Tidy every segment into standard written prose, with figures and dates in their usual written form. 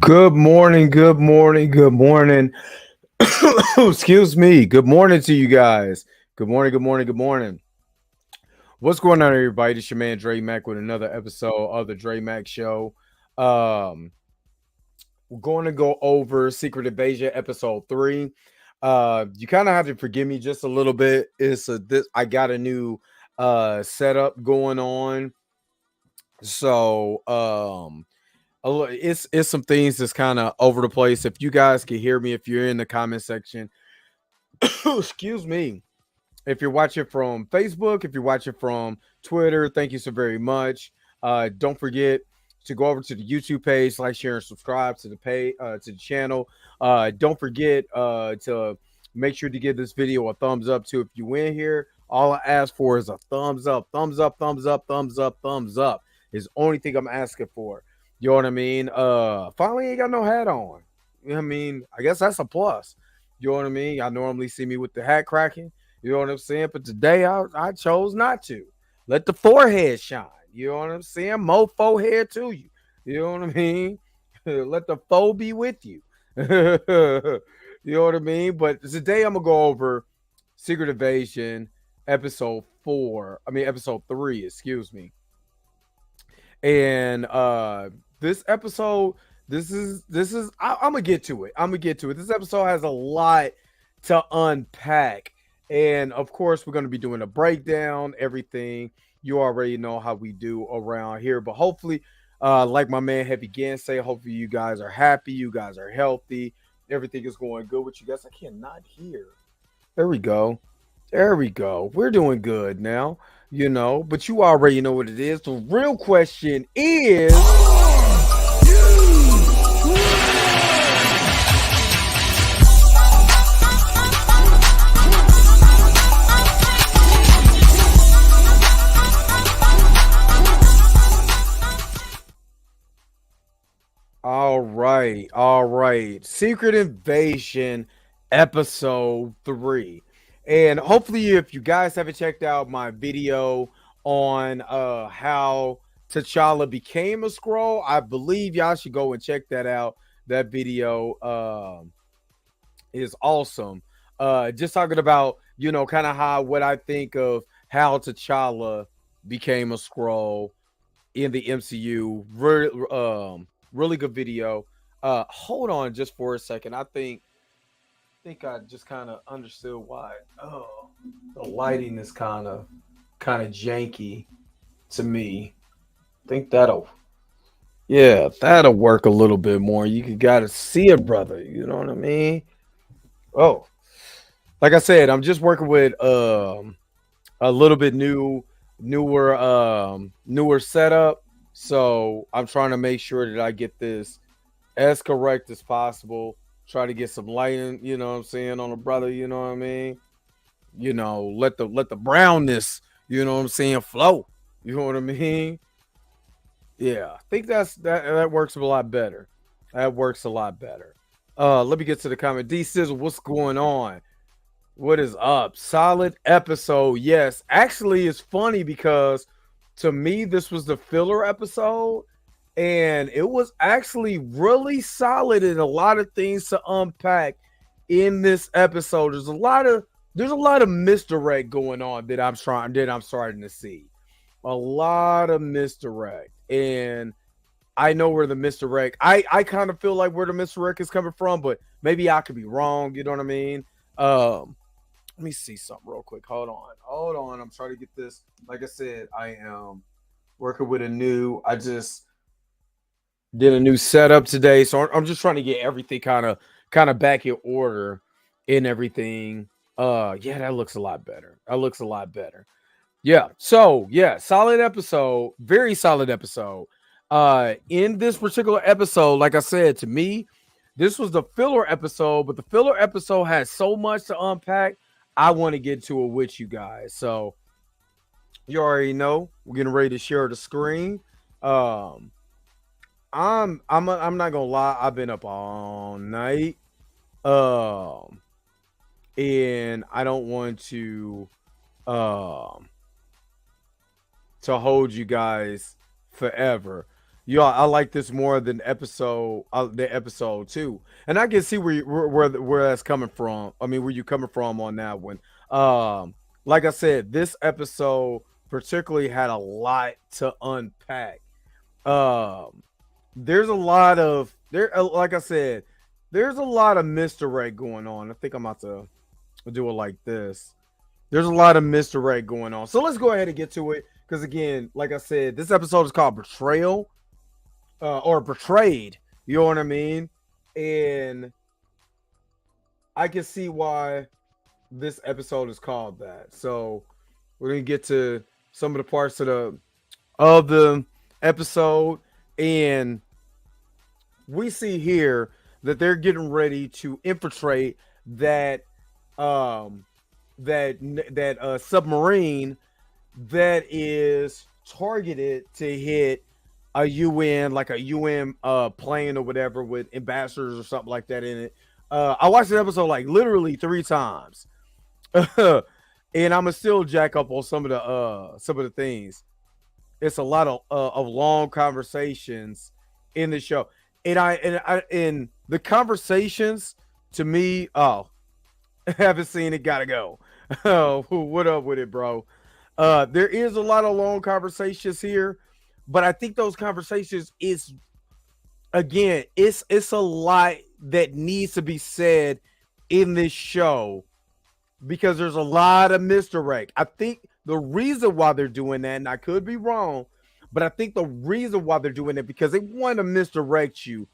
Good morning, good morning, good morning. Excuse me. Good morning to you guys. Good morning, good morning, good morning. What's going on, everybody? It's your man Dre Mac with another episode of the Dre Mac Show. Um, we're going to go over Secret Invasion episode 3. You kind of have to forgive me just a little bit. I got a new setup going on. So it's some things that's kind of over the place. If you guys can hear me, if you're in the comment section, excuse me. If you're watching from Facebook, if you're watching from Twitter, thank you so very much. Don't forget to go over to the YouTube page, like, share, and subscribe to the to the channel. Don't forget to make sure to give this video a thumbs up too. If you win here, all I ask for is a thumbs up, thumbs up, thumbs up, thumbs up, thumbs up. Is the only thing I'm asking for. You know what I mean? Finally ain't got no hat on. You know what I mean? I guess that's a plus. You know what I mean? Y'all normally see me with the hat cracking. You know what I'm saying? But today I chose not to. Let the forehead shine. You know what I'm saying? More forehead to you. You know what I mean? Let the foe be with you. You know what I mean? But today I'm gonna go over Secret Invasion episode 3, excuse me. And this episode, I'm gonna get to it. I'm gonna get to it. This episode has a lot to unpack. And of course, we're gonna be doing a breakdown, everything. You already know how we do around here. But hopefully, like my man Heavy Gan say, hopefully you guys are happy, you guys are healthy, everything is going good with you guys. I cannot hear. There we go. There we go. We're doing good now, but you already know what it is. The real question is, all right, all right. Secret Invasion episode 3. And hopefully if you guys haven't checked out my video on how T'Challa became a scroll, I believe y'all should go and check that out. That video is awesome. Just talking about, kind of what I think of how T'Challa became a scroll in the MCU. Really good video. Hold on just for a second. I think I just kind of understood why. Oh, the lighting is kind of janky to me. Think that'll work a little bit more. You gotta see it, brother. You know what I mean? Oh, like I said, I'm just working with a little bit newer setup. So I'm trying to make sure that I get this as correct as possible. Try to get some lighting, you know what I'm saying, on a brother, you know what I mean? Let the brownness, you know what I'm saying, flow. You know what I mean? Yeah. I think that works a lot better. That works a lot better. Let me get to the comment. D Sizzle, what's going on? What is up? Solid episode. Yes. Actually, it's funny because to me, this was the filler episode, and it was actually really solid and a lot of things to unpack in this episode. There's a lot of misdirect going on that I'm starting to see. A lot of misdirect. And I know where the misdirect. I kind of feel like where the misdirect is coming from, but maybe I could be wrong. You know what I mean? Let me see something real quick. Hold on. I'm trying to get this. Like I said, I am working with I just did a new setup today, so I'm just trying to get everything kind of back in order and everything. Yeah, that looks a lot better. That looks a lot better. Yeah. So yeah, solid episode, very solid episode. In this particular episode, like I said, to me, this was the filler episode, but the filler episode has so much to unpack. I want to get to it with you guys. So you already know we're getting ready to share the screen. Um, I'm not gonna lie, I've been up all night. Um, and I don't want um to hold you guys forever. I like this more than the episode two, and I can see where that's coming from. I mean, where you coming from on that one. Um, like I said, this episode particularly had a lot to unpack. Um, there's a lot of like I said, there's a lot of misdirect going on. I think I'm about to do it like this. There's a lot of misdirect going on. So let's go ahead and get to it. Because again, like I said, this episode is called Betrayal, or Betrayed. You know what I mean? And I can see why this episode is called that. So we're gonna get to some of the parts of the episode, and we see here that they're getting ready to infiltrate that um that submarine that is targeted to hit a UN, like a UN plane or whatever, with ambassadors or something like that in it. I watched the episode like literally 3 times. And I'ma still jack up on some of the things. It's a lot of long conversations in the show. And the conversations, to me, oh, haven't seen it, gotta go. Oh, what up with it, bro? There is a lot of long conversations here, but I think those conversations is, again, it's a lot that needs to be said in this show, because there's a lot of misdirect. I think the reason why they're doing that, and I could be wrong, but I think the reason why they're doing it because they want to misdirect you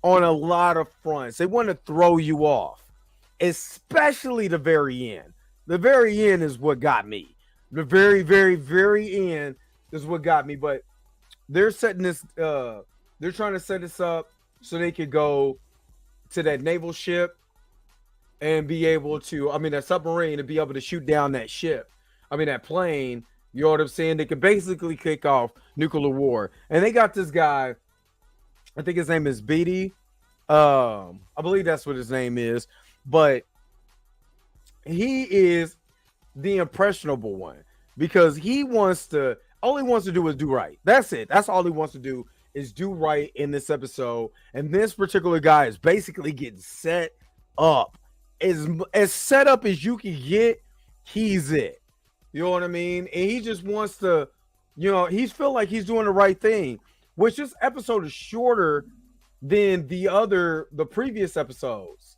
on a lot of fronts. They want to throw you off, especially the very end. The very end is what got me. The very, very, very end is what got me. But they're setting this. They're trying to set this up so they could go to that naval ship and be able to, I mean, that submarine, and be able to shoot down that ship. I mean, that plane. You know what I'm saying? They could basically kick off nuclear war. And they got this guy. I think his name is Beatty. I believe that's what his name is. But he is the impressionable one, because he wants to, all he wants to do is do right. That's it. That's all he wants to do is do right in this episode. And this particular guy is basically getting set up. As set up as you can get, he's it. You know what I mean? And he just wants to, he's feel like he's doing the right thing, which this episode is shorter than the previous episodes.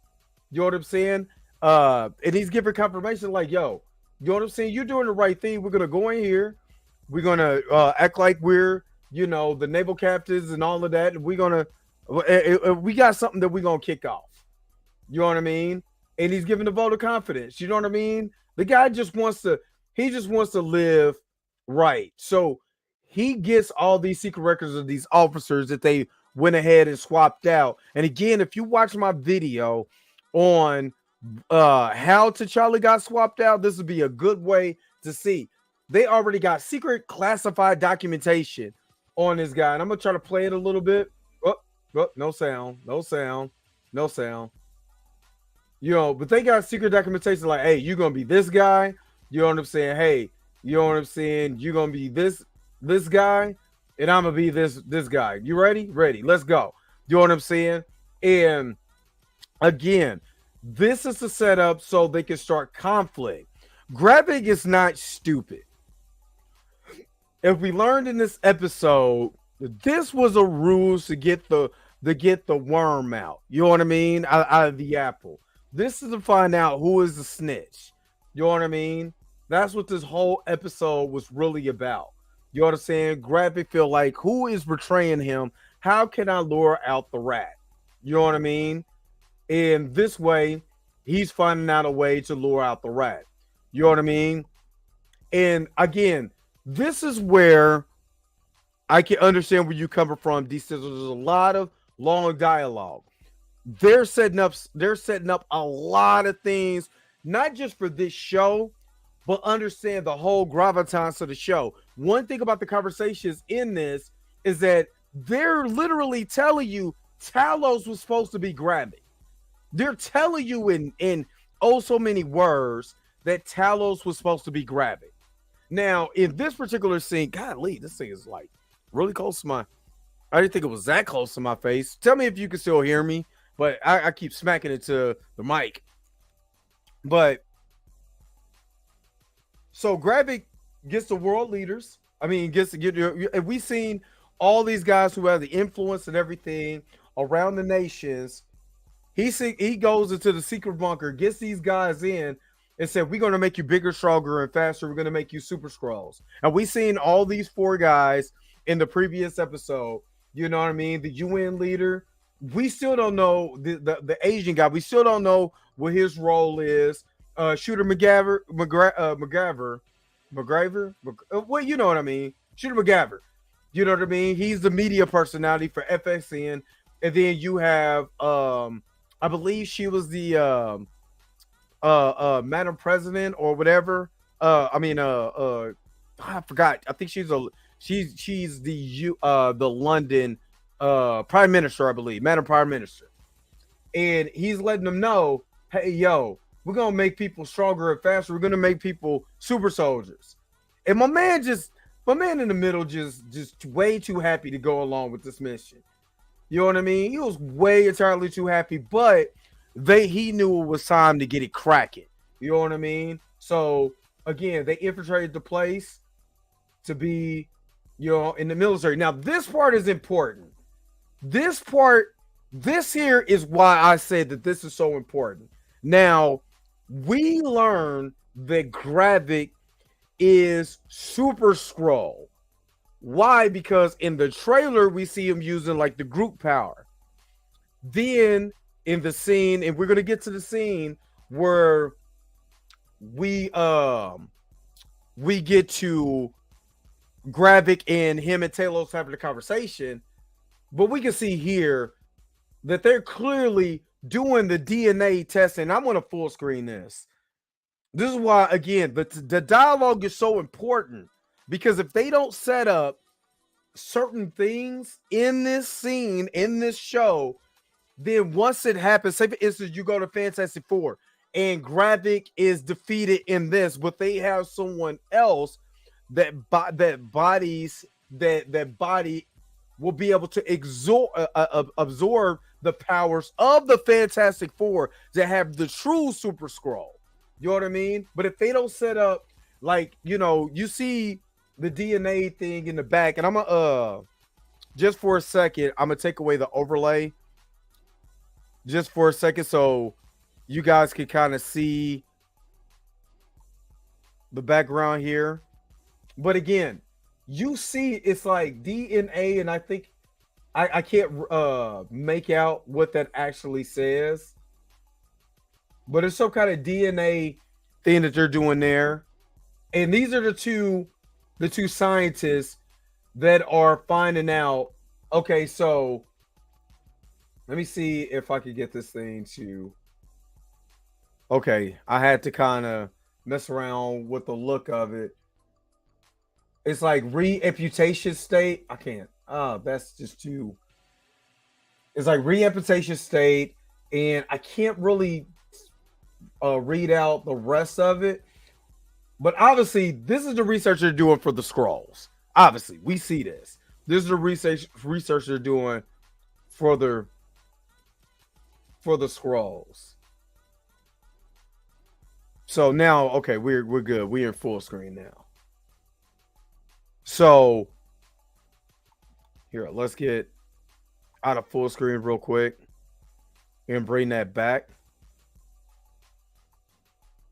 You know what I'm saying? And he's giving confirmation like, yo, you know what I'm saying? You're doing the right thing. We're going to go in here. We're going to act like we're, the naval captains and all of that. We're going to, we got something that we're going to kick off. You know what I mean? And he's giving the vote of confidence. You know what I mean? The guy just wants to live right. So he gets all these secret records of these officers that they went ahead and swapped out. And again, if you watch my video on how T'Challa got swapped out, this would be a good way to see. They already got secret classified documentation on this guy. And I'm going to try to play it a little bit. Oh, no sound. But they got secret documentation like, hey, you're going to be this guy. You know what I'm saying? Hey, you know what I'm saying? You're going to be this guy, and I'm going to be this guy. You ready? Ready. Let's go. You know what I'm saying? And again, this is the setup so they can start conflict. Gravik is not stupid. If we learned in this episode, this was a ruse to get the worm out. You know what I mean? Out of the apple. This is to find out who is the snitch. You know what I mean? That's what this whole episode was really about. You know what I'm saying? Gravik feel like, who is betraying him? How can I lure out the rat? You know what I mean? And this way, he's finding out a way to lure out the rat. You know what I mean? And again, this is where I can understand where you're coming from. There's a lot of long dialogue. They're setting up a lot of things, not just for this show, but understand the whole gravitas of the show. One thing about the conversations in this is that they're literally telling you Talos was supposed to be Gravik. They're telling you in oh so many words that Talos was supposed to be Gravik. Now, in this particular scene, golly, this thing is like really close to my I didn't think it was that close to my face. Tell me if you can still hear me, but I keep smacking it to the mic. But so Gravik gets the world leaders. I mean, gets to get. And we've seen all these guys who have the influence and everything around the nations. He goes into the secret bunker, gets these guys in, and said, "We're going to make you bigger, stronger, and faster. We're going to make you super Skrulls." And we seen all these 4 guys in the previous episode. You know what I mean? The UN leader. We still don't know the Asian guy. We still don't know what his role is. Shooter McGaver, well, you know what I mean. Shooter McGaver. You know what I mean? He's the media personality for FXN. And then you have I believe she was the Madam President or whatever. I forgot. I think she's the London Prime Minister, I believe, Madam Prime Minister. And he's letting them know, hey, yo, we're gonna make people stronger and faster. We're gonna make people super soldiers. And my man in the middle just way too happy to go along with this mission. You know what I mean? He was way entirely too happy, but he knew it was time to get it cracking. You know what I mean? So again, they infiltrated the place to be, in the military. Now, this part is important. This here is why I said that this is so important. Now, we learn that Gravik is Super Skrull. Why? Because in the trailer, we see him using like the group power. Then in the scene, and we're going to get to the scene where we get to Gravik and him and Talos having a conversation, but we can see here that they're clearly doing the DNA testing. I'm going to full screen this. This is why, again, the dialogue is so important, because if they don't set up certain things in this scene, in this show, then once it happens, say for instance, you go to Fantastic Four and Gravik is defeated in this, but they have someone else that body will be able to absorb the powers of the Fantastic Four that have the true Super Skrull. You know what I mean? But if they don't set up, like, you see the DNA thing in the back, and I'm gonna just for a second, I'm gonna take away the overlay just for a second so you guys can kind of see the background here. But again, you see it's like DNA, and I think I can't make out what that actually says, but it's some kind of DNA thing that they're doing there. And these are the two scientists that are finding out. Okay, so let me see if I could get this thing to. Okay, I had to kind of mess around with the look of it. It's like re-amputation state. I can't. That's just too. It's like re-amputation state, and I can't really read out the rest of it. But obviously, this is the research they're doing for the Skrulls. Obviously, we see this. This is the research they're doing for the Skrulls. So now, okay, we're good. We're in full screen now. So here, let's get out of full screen real quick and bring that back.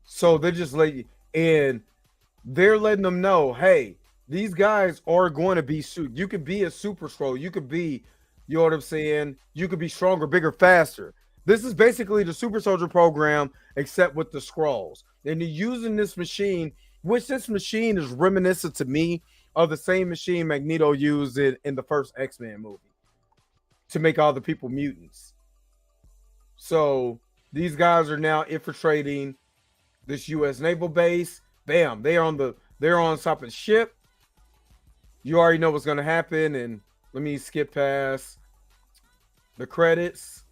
So they're just they're letting them know, hey, these guys are going to be you could be a Super Skrull. You could be, you know what I'm saying? You could be stronger, bigger, faster. This is basically the Super Soldier program, except with the Skrulls. And they're using this machine, which this machine is reminiscent to me of the same machine Magneto used in the first X-Men movie to make all the people mutants. So these guys are now infiltrating this U.S. naval base. Bam, they're on top of the ship. You already know what's going to happen. And let me skip past the credits.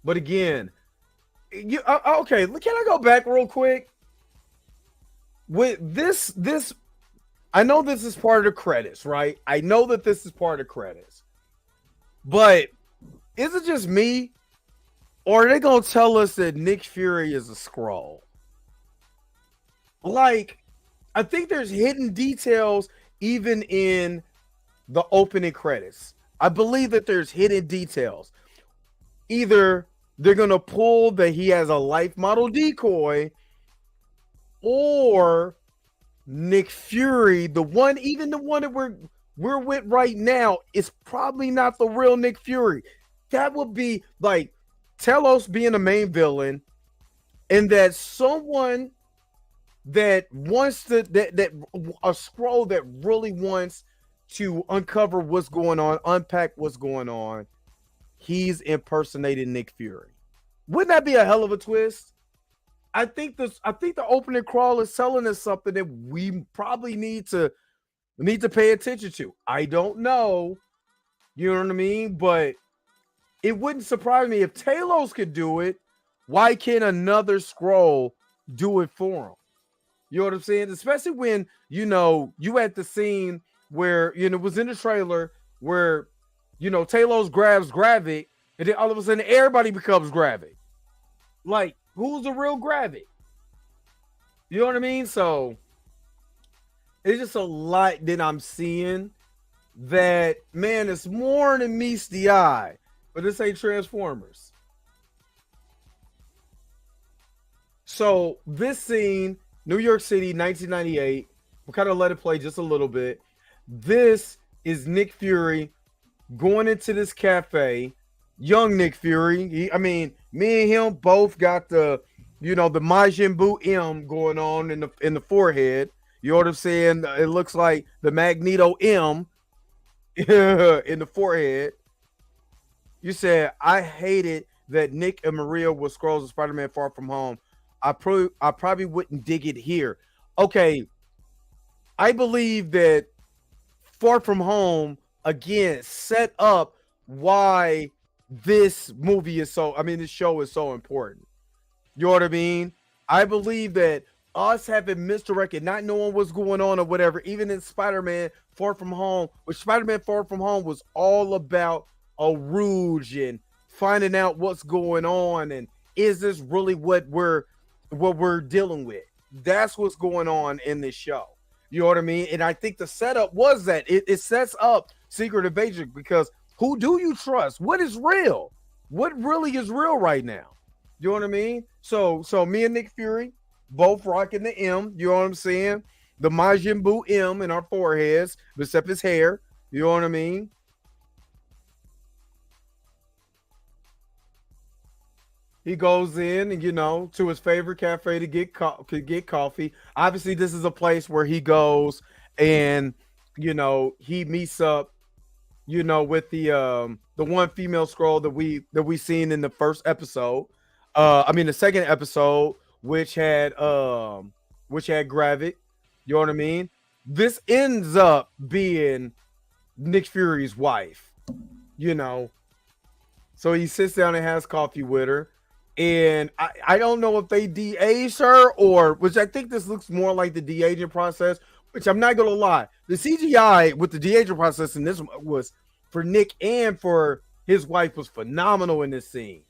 But again, okay, can I go back real quick? with this I know this is part of the credits, right? I know that this is part of the credits. But is it just me? Or are they gonna tell us that Nick Fury is a Skrull? Like, I think there's hidden details even in the opening credits. I believe that there's hidden details. Either they're gonna pull that he has a life model decoy, or Nick Fury, the one, even the one that we're with right now, is probably not the real Nick Fury. That would be like Telos being the main villain, and that someone that wants to that a Skrull that really wants to uncover what's going on, unpack what's going on. He's impersonating Nick Fury. Wouldn't that be a hell of a twist? I think the opening crawl is telling us something that we probably need to pay attention to. I don't know, you know what I mean, but it wouldn't surprise me if Talos could do it. Why can't another Skrull do it for him? You know what I'm saying? Especially when you at the scene where it was in the trailer where Talos grabs Gravik, and then all of a sudden everybody becomes Gravik. Like, who's the real Gravik? You know what I mean? So it's just a lot that I'm seeing that, man, it's more than meets the eye. But this ain't Transformers. So this scene, New York City, 1998. We'll kind of let it play just a little bit. This is Nick Fury going into this cafe. Young Nick Fury. Me and him both got the Majin Buu M going on in the forehead. You know what I'm saying? It looks like the Magneto M in the forehead. You said, I hated that Nick and Maria were Skrulls in Spider-Man Far From Home. I probably wouldn't dig it here. Okay, I believe that Far From Home again set up why this movie is this show is so important. You know what I mean? I believe that us having misdirected, not knowing what's going on or whatever, even in Spider-Man Far From Home, which Spider-Man Far From Home was all about a rouge and finding out what's going on, and is this really what we're dealing with? That's what's going on in this show. You know what I mean? And I think the setup was that it sets up Secret Invasion, because who do you trust? What is real? What really is real right now? You know what I mean? So me and Nick Fury both rocking the M. You know what I'm saying? The Majin Buu M in our foreheads, except his hair. You know what I mean? He goes in and to his favorite cafe to get coffee. Obviously, this is a place where he goes and he meets up with the one female Skrull that we seen in the first episode. The second episode, which had Gravik. You know what I mean? This ends up being Nick Fury's wife. So he sits down and has coffee with her. And I don't know if they de-aged her, or which I think this looks more like the de-aging process, which I'm not gonna lie. The CGI with the de-aging process in this was for Nick and for his wife was phenomenal in this scene.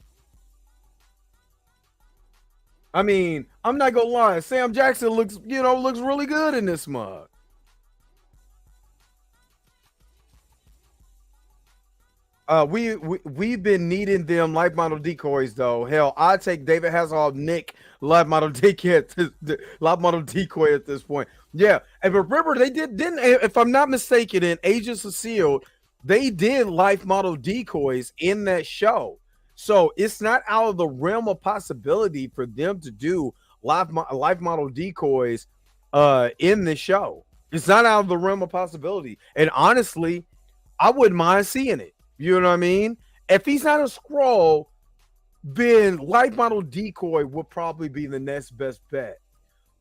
I'm not gonna lie. Sam Jackson looks really good in this mug. We've been needing them life model decoys though. Hell, I take David Hasselhoff, Nick life model decoy at this point. Yeah, and remember they didn't if I'm not mistaken, in Agents of S.H.I.E.L.D., they did life model decoys in that show. So it's not out of the realm of possibility for them to do life model decoys in the show. It's not out of the realm of possibility. And honestly, I wouldn't mind seeing it. You know what I mean? If he's not a Skrull, then life model decoy would probably be the next best bet.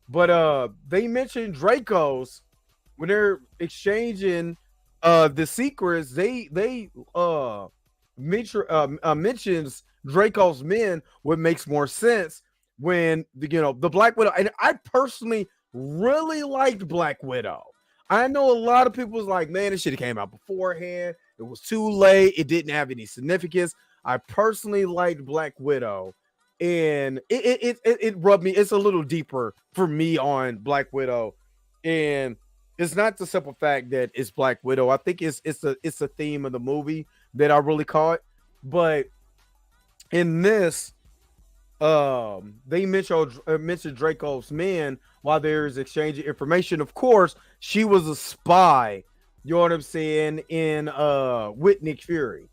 But they mentioned Draco's when they're exchanging the secrets. They mentions Draco's men, what makes more sense when the Black Widow. And I personally really liked Black Widow. I know a lot of people was like, man, this should have came out beforehand. It was too late. It didn't have any significance. I personally liked Black Widow, and it rubbed me. It's a little deeper for me on Black Widow, and it's not the simple fact that it's Black Widow. I think it's a theme of the movie that I really caught. But in this, they mentioned Draco's men while there's exchanging information. Of course, she was a spy, you know what I'm saying, in with Nick Fury.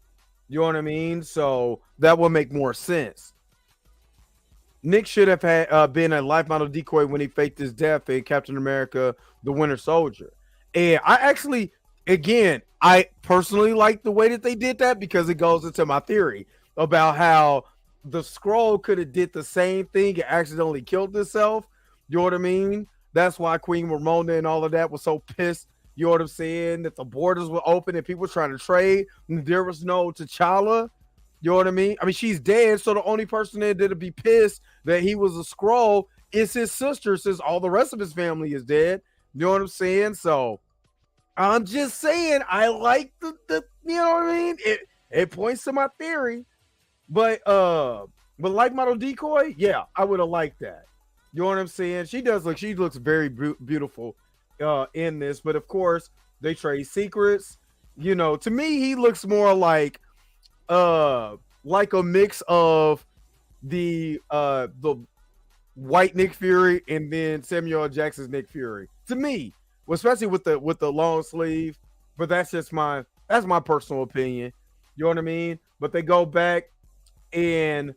You know what I mean? So that would make more sense. Nick should have had been a life model decoy when he faked his death in Captain America: The Winter Soldier. And I actually, again, I personally like the way that they did that because it goes into my theory about how the scroll could have did the same thing and accidentally killed itself. You know what I mean? That's why Queen Ramona and all of that was so pissed. You know what I'm saying? That the borders were open and people were trying to trade. And there was no T'Challa. You know what I mean? I mean, she's dead, so the only person that'd be pissed that he was a scroll is his sister, since all the rest of his family is dead. You know what I'm saying? So I'm just saying, I like the you know what I mean? It points to my theory. But like model decoy, yeah, I would have liked that. You know what I'm saying? She looks very beautiful in this, but of course they trade secrets. You know, to me, he looks more like a mix of the white Nick Fury and then Samuel L. Jackson's Nick Fury. To me, especially with the long sleeve, but that's my personal opinion. You know what I mean? But they go back, and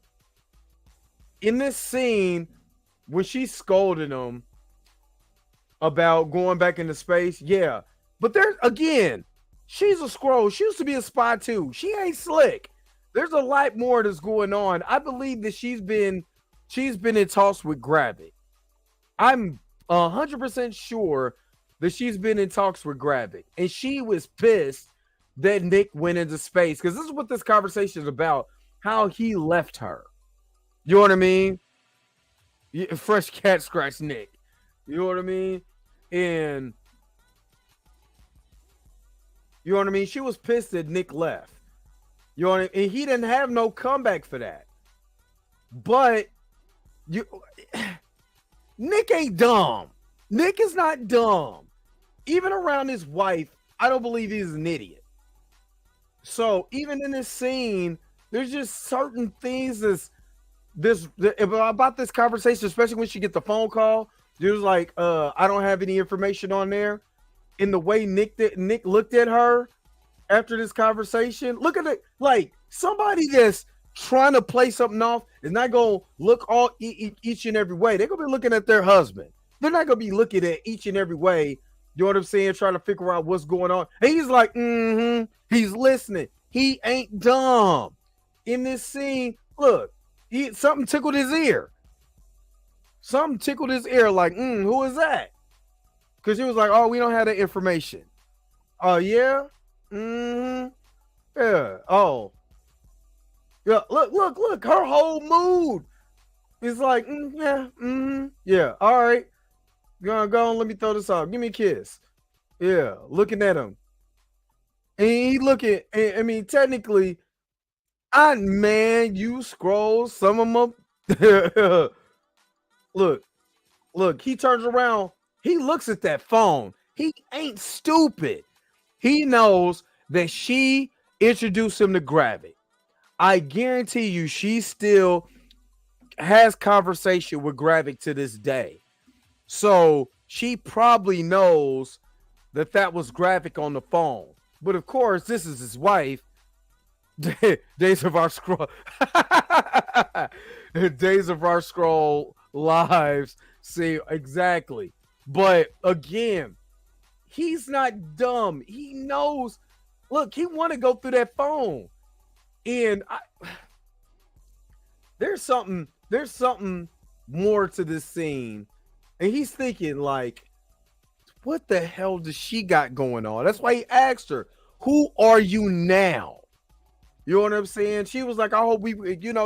in this scene when she scolded him about going back into space, yeah. But there's, again, she's a scroll. She used to be a spy too. She ain't slick. There's a lot more that's going on. I believe that she's been in talks with Gravik. I'm 100% sure that she's been in talks with Gravik, and she was pissed that Nick went into space, because this is what this conversation is about. How he left her. You know what I mean? Fresh cat scratch Nick. You know what I mean? And you know what I mean? She was pissed that Nick left. You know what I mean? And he didn't have no comeback for that. But Nick ain't dumb. Nick is not dumb. Even around his wife, I don't believe he's an idiot. So even in this scene, there's just certain things about this conversation, especially when she get the phone call. There's like, I don't have any information on there. In the way Nick looked at her after this conversation, look at it like somebody that's trying to play something off is not gonna look all each and every way. They're gonna be looking at their husband. They're not gonna be looking at each and every way. You know what I'm saying? Trying to figure out what's going on. And he's like, he's listening. He ain't dumb. In this scene, look, something tickled his ear. Something tickled his ear, like, who is that? Because he was like, oh, we don't have that information. Oh, yeah? Yeah. Oh. Yeah, look. Her whole mood is like, yeah, all right. Go on, let me throw this off. Give me a kiss. Yeah, looking at him. And he looking, I mean, technically, you scroll some of them. Look, he turns around. He looks at that phone. He ain't stupid. He knows that she introduced him to Gravik. I guarantee you she still has conversation with Gravik to this day. So she probably knows that was Gravik on the phone. But of course, this is his wife. Days of Our Scroll. Days of Our Scroll lives. See, exactly. But again, he's not dumb. He knows. Look, he want to go through that phone. And there's something more to this scene. And he's thinking, like, what the hell does she got going on? That's why he asked her, who are you now? You know what I'm saying? She was like, I hope we,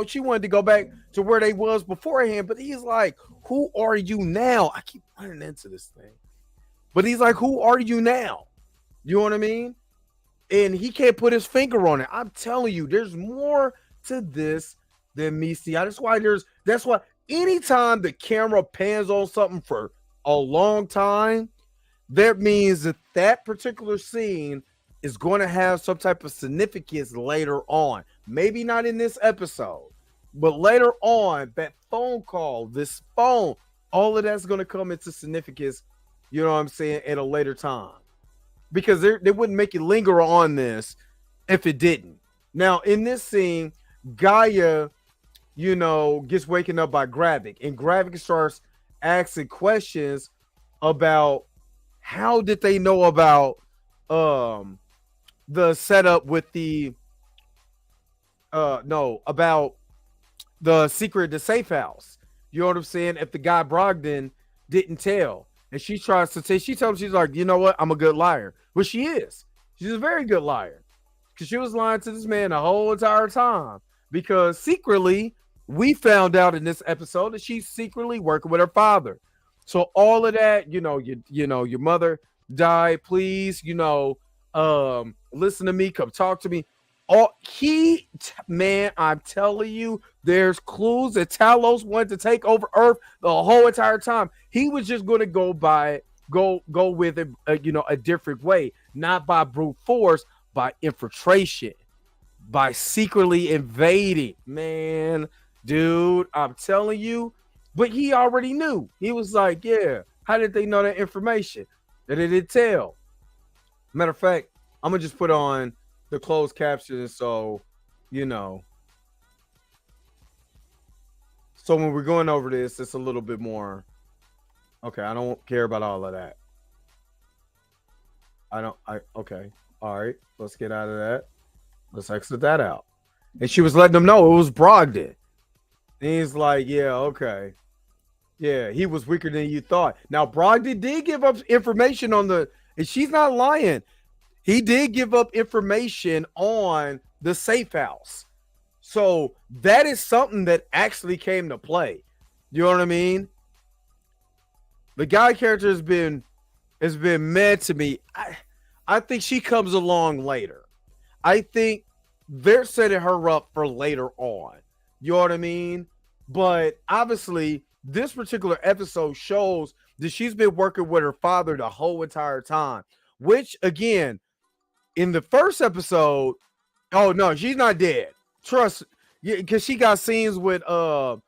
she wanted to go back to where they was beforehand. But he's like, who are you now? I keep running into this thing. But he's like, who are you now? You know what I mean? And he can't put his finger on it. I'm telling you, there's more to this than me see. That's why anytime the camera pans on something for a long time, that means that that particular scene is going to have some type of significance later on. Maybe not in this episode, but later on, that phone call, this phone, all of that's going to come into significance, you know what I'm saying, at a later time. Because they wouldn't make you linger on this if it didn't. Now, in this scene, Gaia, gets waken up by Gravik, and Gravik starts asking questions about how did they know about the setup with the about the secret of the safe house. You know what I'm saying? If the guy Brogdon didn't tell. And she tries to say, she tells him, she's like, you know what? I'm a good liar. Well, she is. She's a very good liar. Because she was lying to this man the whole entire time. Because secretly, we found out in this episode that she's secretly working with her father. So all of that, your mother died. Please, listen to me. Come talk to me. Man, I'm telling you, there's clues that Talos wanted to take over Earth the whole entire time. He was just going to go with it, a different way, not by brute force, by infiltration, by secretly invading. Man, dude, I'm telling you. But he already knew. He was like, yeah, how did they know that information that they didn't tell? Matter of fact, I'm going to just put on the closed captions, so so when we're going over this, it's a little bit more okay. I don't care about all of that. Okay, all right, let's get out of that. Let's exit that out. And she was letting them know it was Brogdon, and he's like, yeah, okay, yeah, he was weaker than you thought. Now Brogdon did give up information on and she's not lying. He did give up information on the safe house. So that is something that actually came to play. You know what I mean? The guy character has been mad to me. I think she comes along later. I think they're setting her up for later on. You know what I mean? But obviously, this particular episode shows that she's been working with her father the whole entire time. Which, again, in the first episode, oh no, she's not dead. Trust, because she got scenes with the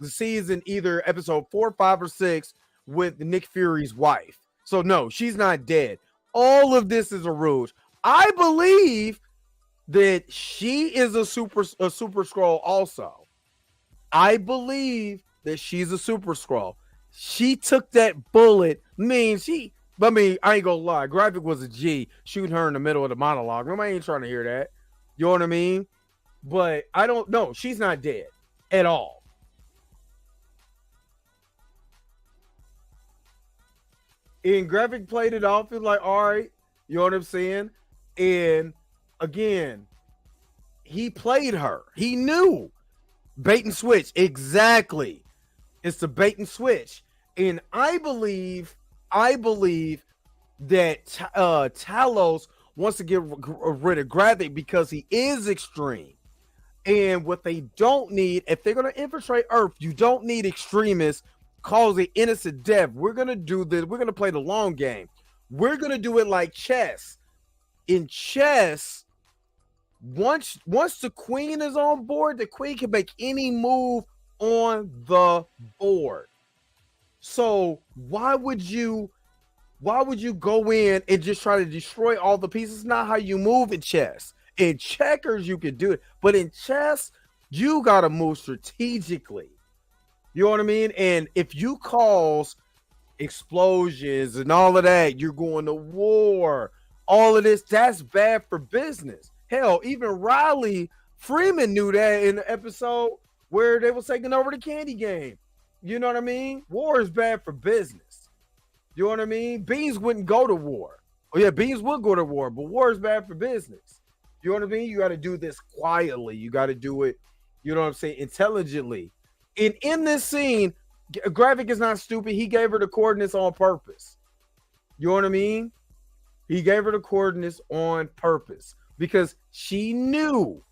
scenes in either episode 4, 5, or 6 with Nick Fury's wife. So no, she's not dead. All of this is a ruse. I believe that she is a super Skrull also. I believe that she's a super Skrull. She took that bullet. I ain't gonna lie. Gravik was a G shooting her in the middle of the monologue. Nobody ain't trying to hear that. You know what I mean? But I don't know. She's not dead at all. And Gravik played it off. He's like, all right. You know what I'm saying? And again, he played her. He knew. Bait and switch. Exactly. It's the bait and switch. And I believe that Talos wants to get rid of Gravik because he is extreme. And what they don't need, if they're going to infiltrate Earth, you don't need extremists causing innocent death. We're going to do this. We're going to play the long game. We're going to do it like chess. In chess, once the queen is on board, the queen can make any move on the board. So why would you go in and just try to destroy all the pieces? It's not how you move in chess. In checkers, you can do it. But in chess, you got to move strategically. You know what I mean? And if you cause explosions and all of that, you're going to war. All of this, that's bad for business. Hell, even Riley Freeman knew that in the episode where they were taking over the candy game. You know what I mean? War is bad for business. You know what I mean? Beans wouldn't go to war. Oh yeah, Beans would go to war, but war is bad for business. You know what I mean? You got to do this quietly. You got to do it, you know what I'm saying, intelligently. And in this scene, Gravik is not stupid. He gave her the coordinates on purpose. You know what I mean? He gave her the coordinates on purpose because she knew.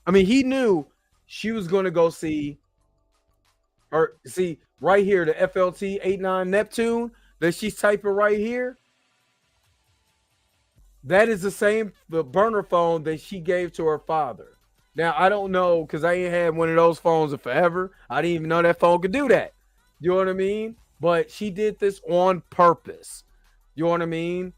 I mean, he knew she was going to go see, or see right here, the FLT 89 Neptune that she's typing right here. That is the burner phone that she gave to her father. Now, I don't know, because I ain't had one of those phones in forever. I didn't even know that phone could do that. You know what I mean? But she did this on purpose. You know what I mean?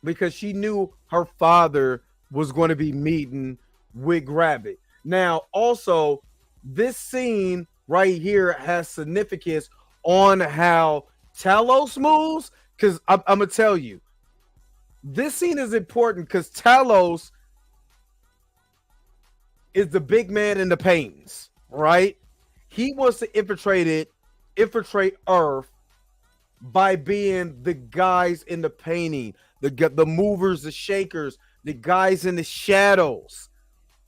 Because she knew her father was going to be meeting with Gravik. Now, also, this scene right here has significance on how Talos moves. Because I'm going to tell you, this scene is important because Talos is the big man in the paintings, right? He wants to infiltrate Earth by being the guys in the painting, the movers, the shakers, the guys in the shadows.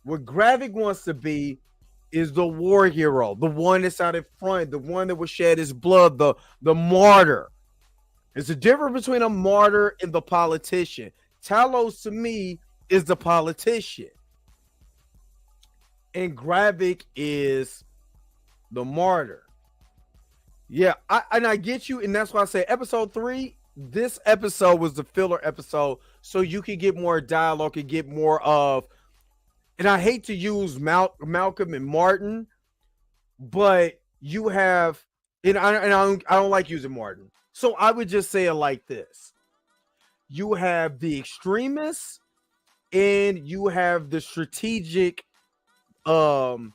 What Gravik wants to be is the war hero, the one that's out in front, the one that will shed his blood, the martyr. There's a difference between a martyr and the politician. Talos, to me, is the politician. And Gravik is the martyr. Yeah, I get you, and that's why I say episode 3, this episode was the filler episode, so you can get more dialogue and get more of, and I hate to use Malcolm and Martin, but you have, and I don't like using Martin. So I would just say it like this. You have the extremists and you have the strategic, the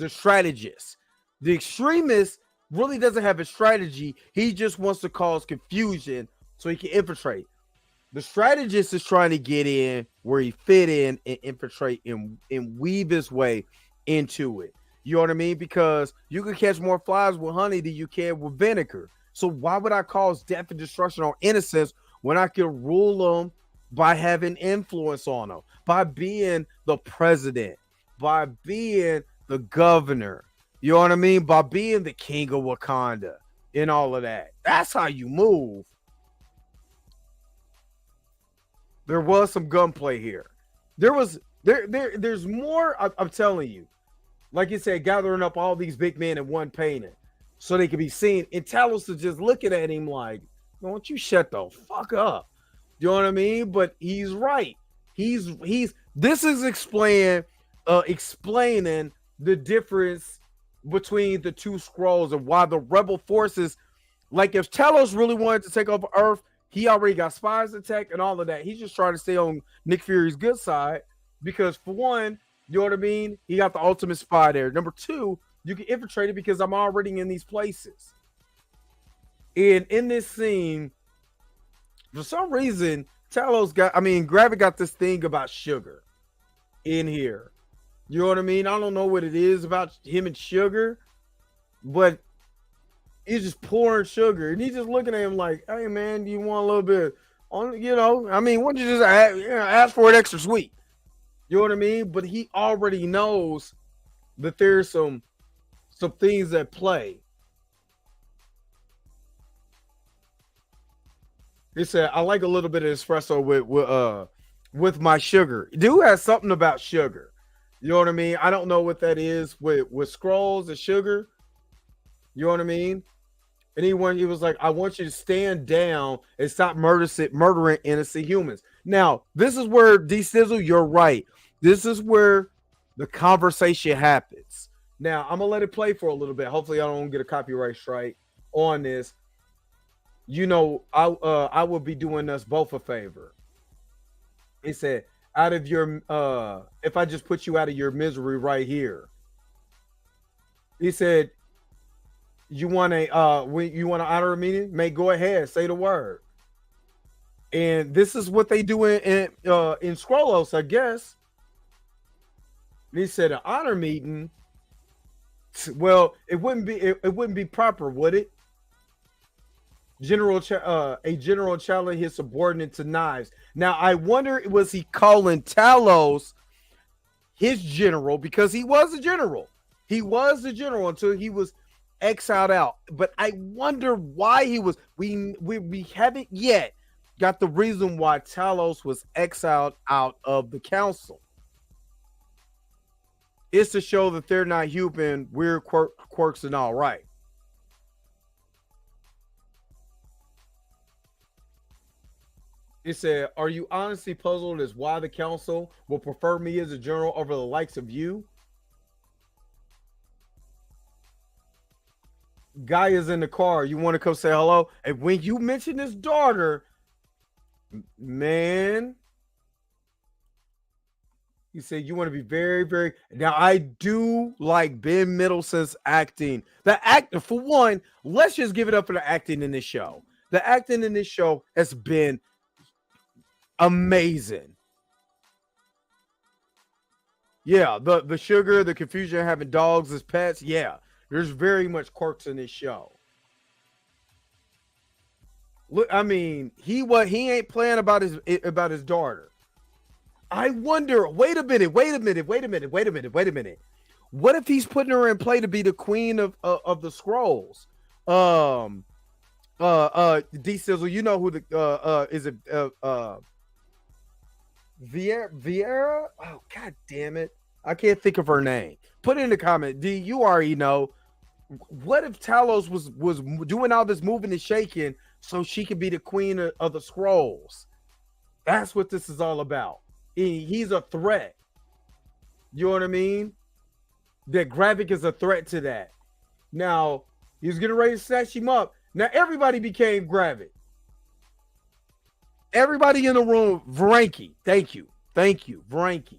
strategists. The extremist really doesn't have a strategy. He just wants to cause confusion so he can infiltrate. The strategist is trying to get in where he fit in and infiltrate and weave his way into it. You know what I mean? Because you can catch more flies with honey than you can with vinegar. So why would I cause death and destruction on innocents when I can rule them by having influence on them, by being the president, by being the governor, you know what I mean? By being the king of Wakanda and all of that. That's how you move. There was some gunplay here. There's more. I'm telling you. Like you said, gathering up all these big men in one painting so they can be seen. And Talos is just looking at him like, don't you shut the fuck up. You know what I mean? But he's right. This is explaining the difference between the two scrolls and why the rebel forces, like if Talos really wanted to take over Earth, he already got spies to tech and all of that. He's just trying to stay on Nick Fury's good side because, for one, you know what I mean? He got the ultimate spy there. Number two, you can infiltrate it because I'm already in these places. And in this scene, for some reason, Gravik got this thing about sugar in here. You know what I mean? I don't know what it is about him and sugar, but he's just pouring sugar. And he's just looking at him like, hey, man, do you want a little bit? You know, I mean, why don't you just ask for it extra sweet? You know what I mean? But he already knows that there's some things at play. He said, I like a little bit of espresso with my sugar. Dude has something about sugar. You know what I mean? I don't know what that is with scrolls and sugar. You know what I mean? And he was like, I want you to stand down and stop murdering innocent humans. Now, this is where D-Sizzle, you're right. This is where the conversation happens. Now, I'm going to let it play for a little bit. Hopefully, I don't get a copyright strike on this. You know, I will be doing us both a favor. He said, out of your, if I just put you out of your misery right here. He said, you want to honor a meeting? May go ahead, say the word. And this is what they do in Skrullos, I guess. And he said an honor meeting. Well, it wouldn't be proper, would it? a general challenged his subordinate to knives. Now I wonder, was he calling Talos his general, because he was a general. He was the general until he was exiled out. But I wonder why he was. We haven't yet got the reason why Talos was exiled out of the council. It's to show that they're not human, weird quirks and all, right? It said, "Are you honestly puzzled as why the council will prefer me as a general over the likes of you?" Guy is in the car. You want to come say hello? And when you mention his daughter, man, he said you want to be very, very. Now I do like Ben Mendelsohn's acting. The actor, for one, let's just give it up for the acting in this show. The acting in this show has been amazing. Yeah, the sugar, the confusion of having dogs as pets. Yeah, there's very much quirks in this show. Look, I mean, he ain't playing about his daughter. I wonder. Wait a minute. What if he's putting her in play to be the queen of the scrolls? D Sizzle, you know who the is it Vieira? Oh, god damn it. I can't think of her name. Put it in the comment. D, you already know. What if Talos was doing all this moving and shaking so she could be the queen of the scrolls? That's what this is all about. He's a threat. You know what I mean? That Gravik is a threat to that. Now, he's getting ready to snatch him up. Now, everybody became Gravik. Everybody in the room, Varanki. Thank you, Varanki.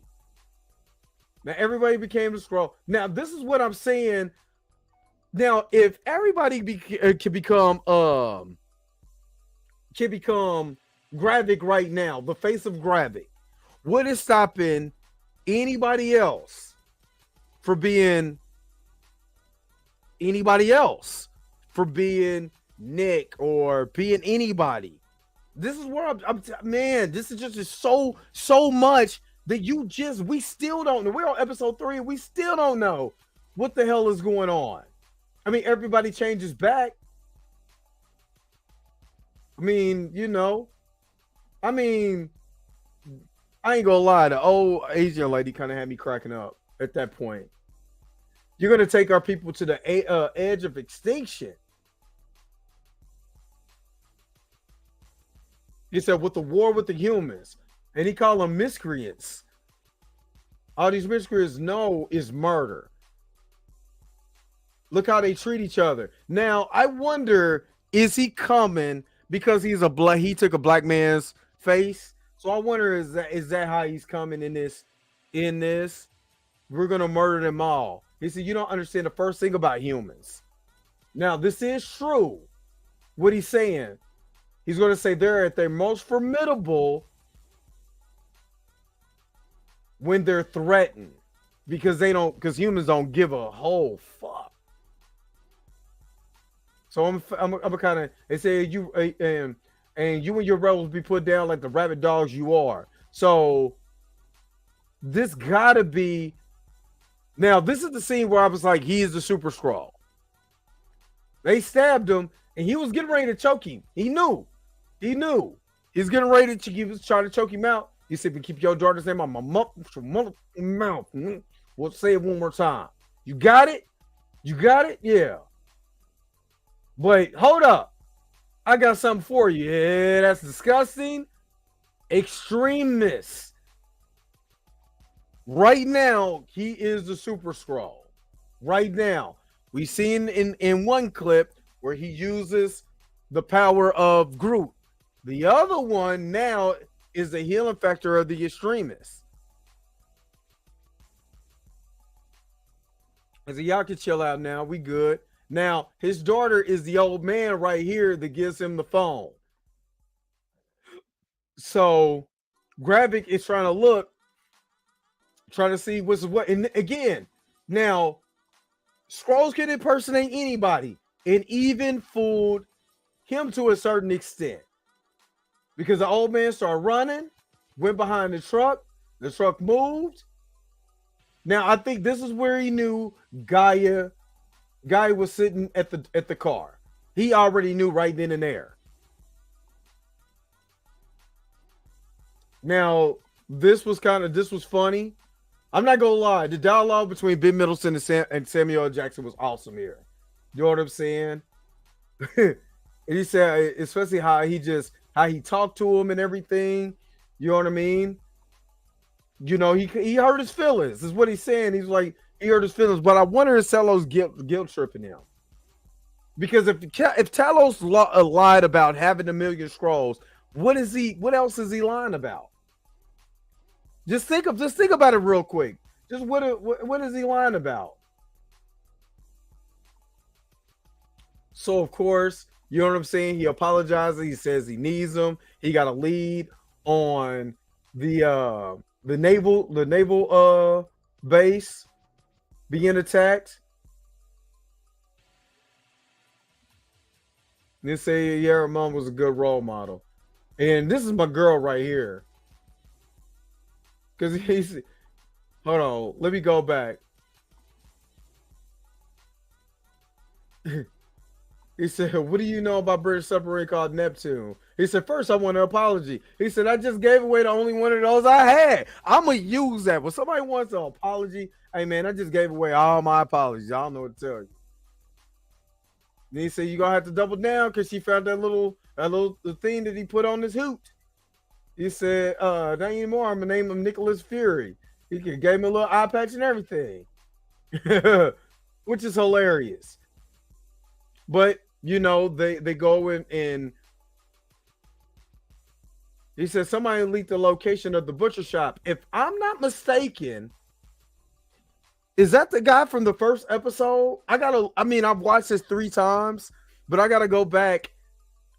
Now, everybody became the scroll. Now, this is what I'm saying. Now, if everybody can become Gravik right now, the face of Gravik, what is stopping anybody else for being Nick or being anybody? This is where I'm man, this is just so much that we still don't know. We're on episode 3 and we still don't know what the hell is going on. I mean, everybody changes back. I mean, I ain't gonna lie, the old Asian lady kind of had me cracking up at that point. You're gonna take our people to the edge of extinction. He said, with the war with the humans, and he called them miscreants. All these miscreants know is murder. Look how they treat each other. Now, I wonder, is he coming because he took a black man's face? So I wonder, is that how he's coming in this? We're gonna murder them all. He said, you don't understand the first thing about humans. Now, this is true. What he's saying. He's going to say they're at their most formidable when they're threatened, because humans don't give a whole fuck. So I'm kind of, they say you and you and your rebels be put down like the rabid dogs you are. So this gotta be. Now this is the scene where I was like, he is the Super Skrull. They stabbed him and he was getting ready to choke him. He knew. He's getting ready to try to choke him out. He said, keep your daughter's name on my mouth. We'll say it one more time. You got it? Yeah. But hold up. I got something for you. Yeah, that's disgusting. Extremist. Right now, he is the Super Skrull. Right now. We've seen in one clip where he uses the power of Groot. The other one now is the healing factor of the extremists. I said, y'all can chill out now. We good. Now, his daughter is the old man right here that gives him the phone. So, Gravik is trying to see what's what. And again, now, Skrulls can impersonate anybody and even fooled him to a certain extent. Because the old man started running, went behind the truck moved. Now I think this is where he knew Gaia was sitting at the car. He already knew right then and there. Now, this was funny. I'm not gonna lie, the dialogue between Ben Middleton and Samuel L. Jackson was awesome here. You know what I'm saying? And he said, especially how he talked to him and everything. You know what I mean? You know, he hurt his feelings. Is what he's saying. He's like, he hurt his feelings. But I wonder if Talos guilt tripping him. Because if Talos lied about having 1,000,000 scrolls, what else is he lying about? Just think about it real quick. Just what is he lying about? So of course, you know what I'm saying? He apologizes. He says he needs them. He got a lead on the naval base being attacked. They say Yara Mom was a good role model. And this is my girl right here. Because hold on, let me go back. He said, what do you know about British submarine called Neptune? He said, first, I want an apology. He said, I just gave away the only one of those I had. I'm going to use that. When somebody wants an apology, hey, man, I just gave away all my apologies. I don't know what to tell you. Then he said, you're going to have to double down because she found that little thing that he put on his hoot. He said, not anymore. I'm going to name him Nicholas Fury. He gave me a little eye patch and everything, which is hilarious. But, you know, they go in and he said somebody leaked the location of the butcher shop. If I'm not mistaken, is that the guy from the first episode? I've watched this 3 times, but I got to go back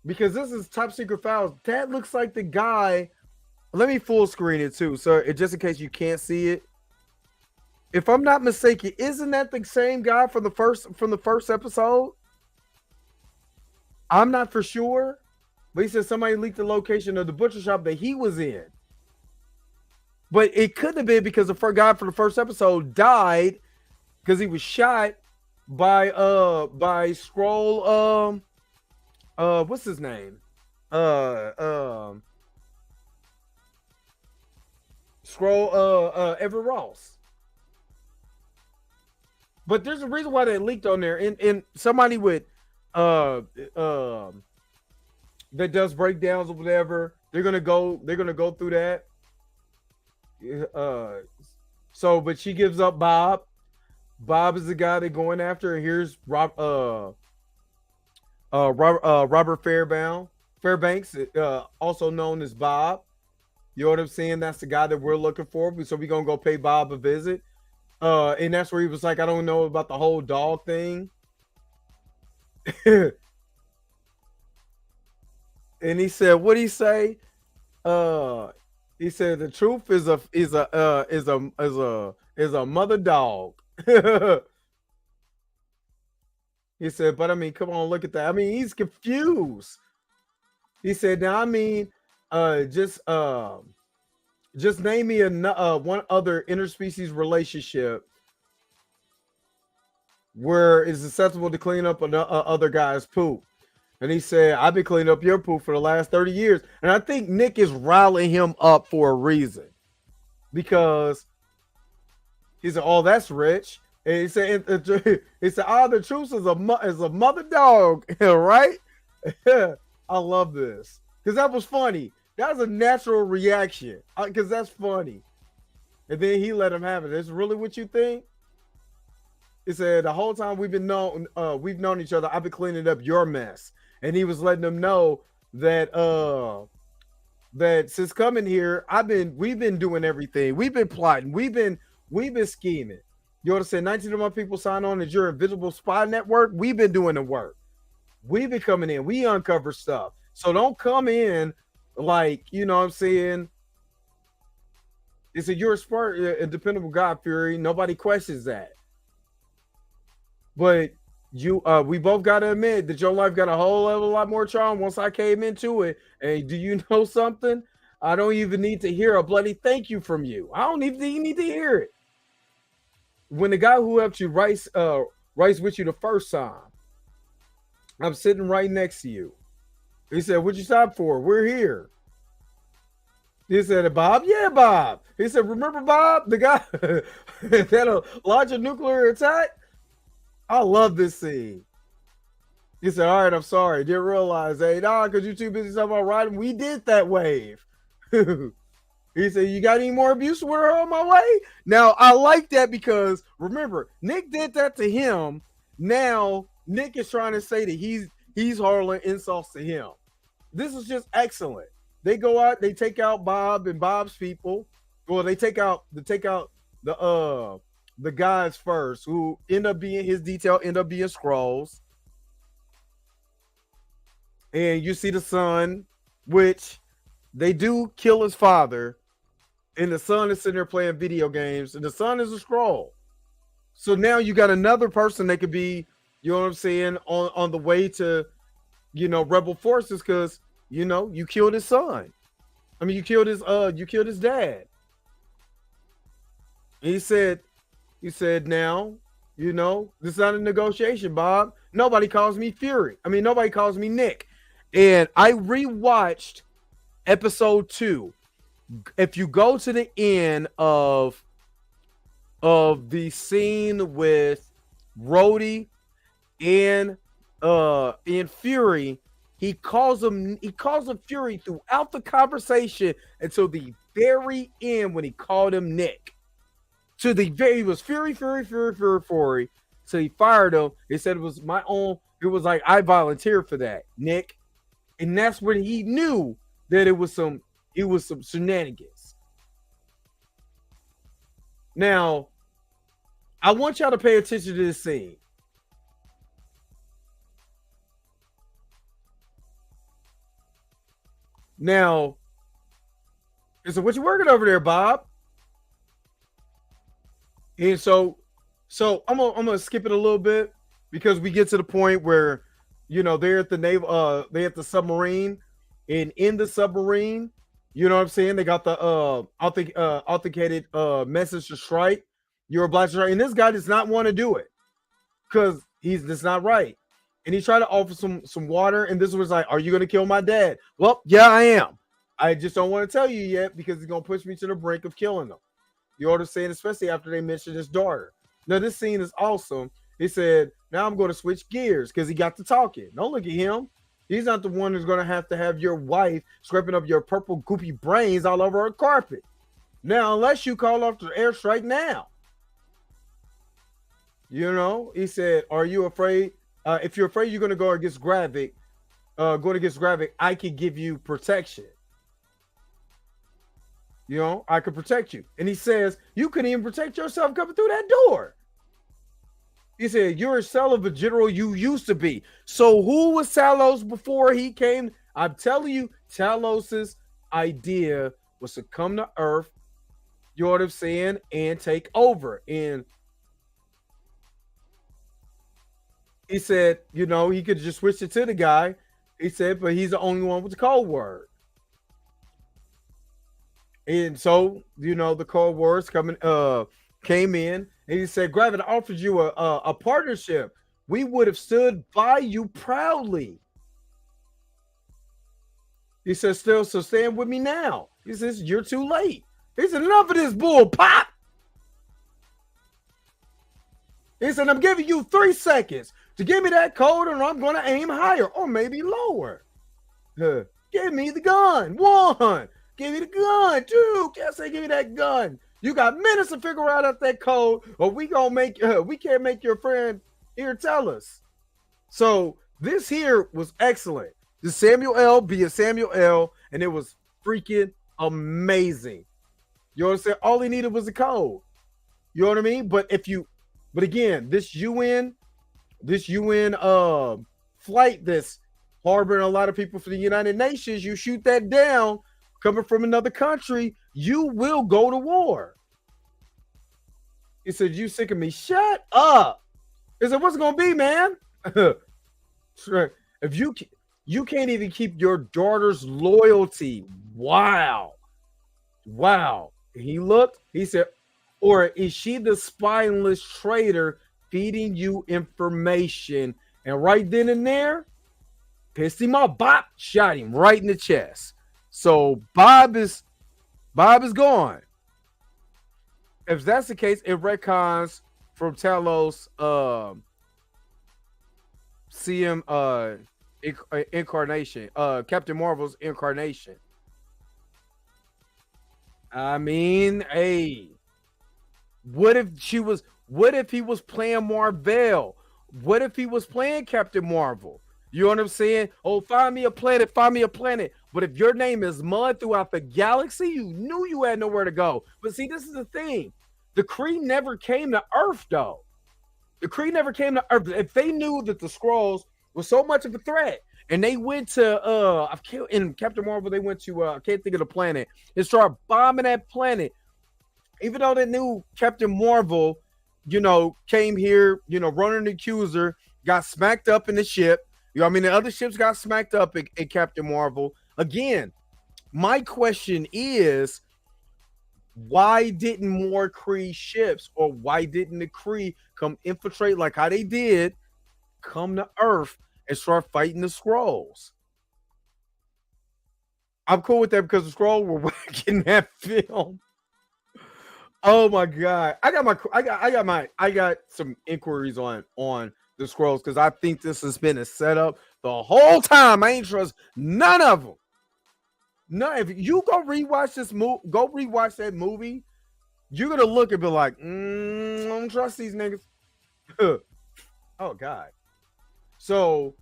because this is Top Secret Files. That looks like the guy. Let me full screen it too, so just in case you can't see it. If I'm not mistaken, isn't that the same guy from the first episode? I'm not for sure, but he said somebody leaked the location of the butcher shop that he was in. But it couldn't have been because the first guy from the first episode died because he was shot by Skrull. What's his name? Skrull. Everett Ross. But there's a reason why they leaked on there, and somebody with that does breakdowns or whatever, they're gonna go through that. But she gives up Bob. Bob is the guy they're going after, and here's Robert Fairbanks, also known as Bob. You know what I'm saying? That's the guy that we're looking for. So we're gonna go pay Bob a visit. And that's where he was like, I don't know about the whole dog thing. And he said, what'd he say? He said the truth is a mother dog. He said, but I mean, come on, look at that. I mean, he's confused. He said, now I mean, just name me one other interspecies relationship where it's acceptable to clean up other guy's poop. And he said, I've been cleaning up your poop for the last 30 years. And I think Nick is riling him up for a reason. Because he said, oh, that's rich. And he said, the truth is a mother dog, right? I love this. Because that was funny. That was a natural reaction. Because that's funny. And then he let him have it. Is really what you think? He said, the whole time we've known each other, I've been cleaning up your mess. And he was letting them know that that since coming here, we've been doing everything. We've been plotting. We've been scheming. You know what I'm saying? 19 of my people sign on as your invisible spy network. We've been doing the work. We've been coming in. We uncover stuff. So don't come in like, you know what I'm saying? He said, you're a smart, a dependable guy, Fury. Nobody questions that. But We both gotta admit that your life got a whole lot more charm once I came into it. And do you know something? I don't even need to hear a bloody thank you from you. I don't even need to hear it. When the guy who helped you writes with you the first time, I'm sitting right next to you. He said, "What'd you stop for? We're here." He said, "Bob, yeah, Bob." He said, "Remember Bob, the guy that launched a nuclear attack?" I love this scene. He said, "All right, I'm sorry. Didn't realize. Hey, nah, because you're too busy talking about riding. We did that wave." He said, "You got any more abuse with her on my way?" Now, I like that because remember, Nick did that to him. Now, Nick is trying to say that he's hurling insults to him. This is just excellent. They go out, they take out Bob and Bob's people. Well, they take out the guys first, who end up being his detail, end up being Skrulls. And you see the son, which they do kill his father, and the son is sitting there playing video games, and the son is a Skrull. So now you got another person that could be, you know what I'm saying, on the way to, rebel forces, because you killed his son. I mean, you killed his dad. And he said, now, this is not a negotiation, Bob. Nobody calls me Fury. I mean, nobody calls me Nick. And I rewatched episode 2. If you go to the end of the scene with Rhodey and Fury, he calls him Fury throughout the conversation until the very end when he called him Nick. To the very, he was Fury. So he fired him. He said it was my own. It was like, I volunteered for that, Nick. And that's when he knew that it was some shenanigans. Now, I want y'all to pay attention to this scene. Now, he said, "What you working over there, Bob?" And so I'm gonna skip it a little bit because we get to the point where, they're at the naval, they at the submarine, and in the submarine, you know what I'm saying, they got the authenticated message to strike. You're obliged to strike, and this guy does not want to do it because that's not right. And he tried to offer some water, and this was like, "Are you gonna kill my dad?" "Well, yeah, I am. I just don't want to tell you yet because he's gonna push me to the brink of killing them." You ought to say it, especially after they mentioned his daughter. Now, this scene is awesome. He said, "Now I'm going to switch gears," because he got to talking. Don't look at him. He's not the one who's going to have your wife scraping up your purple goopy brains all over her carpet. Now, unless you call off the airstrike now. He said, "Are you afraid? If you're afraid you're going to go against Gravik, I can give you protection. I could protect you." And he says, "You couldn't even protect yourself coming through that door." He said, "You're a cell of a general you used to be." So who was Talos before he came? I'm telling you, Talos's idea was to come to Earth, you know what I'm saying, and take over. And he said, he could just switch it to the guy. He said, but he's the only one with the code word. And so, the code words came in, and he said, "Gravik offered you a partnership. We would have stood by you proudly." He said, "So stand with me now." He says, "You're too late." He said, "Enough of this bull, pop." He said, "I'm giving you 3 seconds to give me that code, or I'm going to aim higher or maybe lower. Give me the gun. 1. Give me the gun. 2. Can't say give me that gun. You got minutes to figure out that code, or we can't make your friend here tell us." So this here was excellent. The Samuel L. being Samuel L., and it was freaking amazing. You know what I'm saying? All he needed was a code. You know what I mean? But again, this UN flight that's harboring a lot of people for the United Nations, you shoot that down coming from another country, you will go to war. He said, "You sick of me?" Shut up. He said, "What's it gonna be, man? If you can't even keep your daughter's loyalty. Wow, wow." He looked. He said, "Or is she the spineless traitor feeding you information?" And right then and there, pissed him off. Bob shot him right in the chest. So Bob is gone. If that's the case, it retcons from Talos CM incarnation, Captain Marvel's incarnation. I mean, hey, what if he was playing Marvel? What if he was playing Captain Marvel? You know what I'm saying? Oh, find me a planet, find me a planet. But if your name is Mud throughout the galaxy, you knew you had nowhere to go. But see, this is the thing. The Kree never came to Earth, though. The Kree never came to Earth. If they knew that the Skrulls were so much of a threat, and they went to in Captain Marvel, they went to I can't think of the planet, and started bombing that planet. Even though they knew Captain Marvel, came here, running the accuser, got smacked up in the ship. I mean, the other ships got smacked up in Captain Marvel. Again, my question is, why didn't more Kree ships, or why didn't the Kree come infiltrate like how they did, come to Earth and start fighting the Skrulls? I'm cool with that because the Skrulls were watching that film. Oh my god, I got some inquiries on the Skrulls because I think this has been a setup the whole time. I ain't trust none of them. No, if you go rewatch that movie, you're gonna look and be like, I don't trust these niggas. Oh god. So